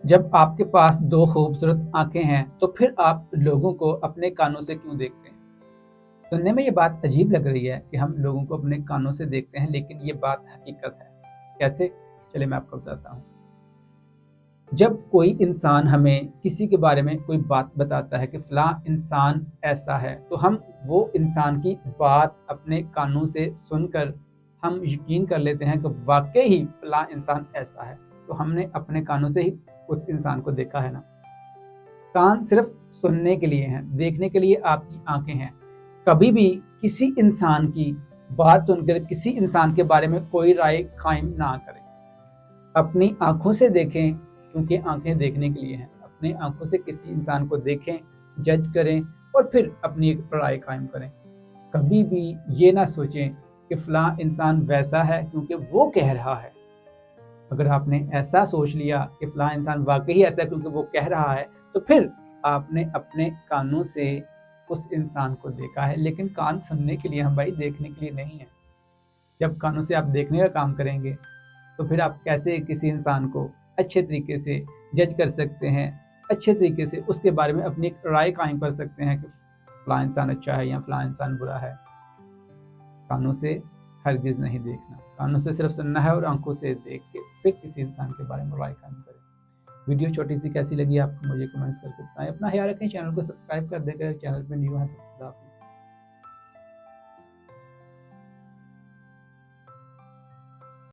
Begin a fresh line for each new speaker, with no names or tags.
جب آپ کے پاس دو خوبصورت آنکھیں ہیں تو پھر آپ لوگوں کو اپنے کانوں سے کیوں دیکھتے ہیں؟ سننے میں یہ بات عجیب لگ رہی ہے کہ ہم لوگوں کو اپنے کانوں سے دیکھتے ہیں، لیکن یہ بات حقیقت ہے۔ کیسے؟ چلے میں آپ کو بتاتا ہوں۔ جب کوئی انسان ہمیں کسی کے بارے میں کوئی بات بتاتا ہے کہ فلاں انسان ایسا ہے، تو ہم وہ انسان کی بات اپنے کانوں سے سن کر ہم یقین کر لیتے ہیں کہ واقعی ہی فلاں انسان ایسا ہے، تو ہم نے اپنے کانوں سے ہی اس انسان کو دیکھا ہے نا۔ کان صرف سننے کے لیے ہیں، دیکھنے کے لیے آپ کی آنکھیں ہیں۔ کبھی بھی کسی انسان کی بات سن کر کسی انسان کے بارے میں کوئی رائے قائم نہ کریں۔ اپنی آنکھوں سے دیکھیں، کیونکہ آنکھیں دیکھنے کے لیے ہیں۔ اپنی آنکھوں سے کسی انسان کو دیکھیں، جج کریں اور پھر اپنی ایک رائے قائم کریں۔ کبھی بھی یہ نہ سوچیں کہ فلاں انسان ویسا ہے کیونکہ وہ کہہ رہا ہے۔ اگر آپ نے ایسا سوچ لیا کہ فلاں انسان واقعی ایسا ہے کیونکہ وہ کہہ رہا ہے، تو پھر آپ نے اپنے کانوں سے اس انسان کو دیکھا ہے، لیکن کان سننے کے لیے ہم بھائی، دیکھنے کے لیے نہیں ہے۔ جب کانوں سے آپ دیکھنے کا کام کریں گے تو پھر آپ کیسے کسی انسان کو اچھے طریقے سے جج کر سکتے ہیں، اچھے طریقے سے اس کے بارے میں اپنی ایک رائے قائم کر سکتے ہیں کہ فلاں انسان اچھا ہے یا فلاں انسان برا ہے؟ کانوں سے ہرگز نہیں دیکھنا، کانوں سے صرف سننا ہے اور آنکھوں سے دیکھ کے پھر کسی انسان کے بارے میں رائے قائم کریں۔ ویڈیو چھوٹی سی کیسی لگی آپ کو مجھے کمنٹس کر کے بتائیں۔ اپنا خیال رکھیں، چینل کو سبسکرائب کر دیں، اگر چینل پہ نیو ہے تو خدا حافظ۔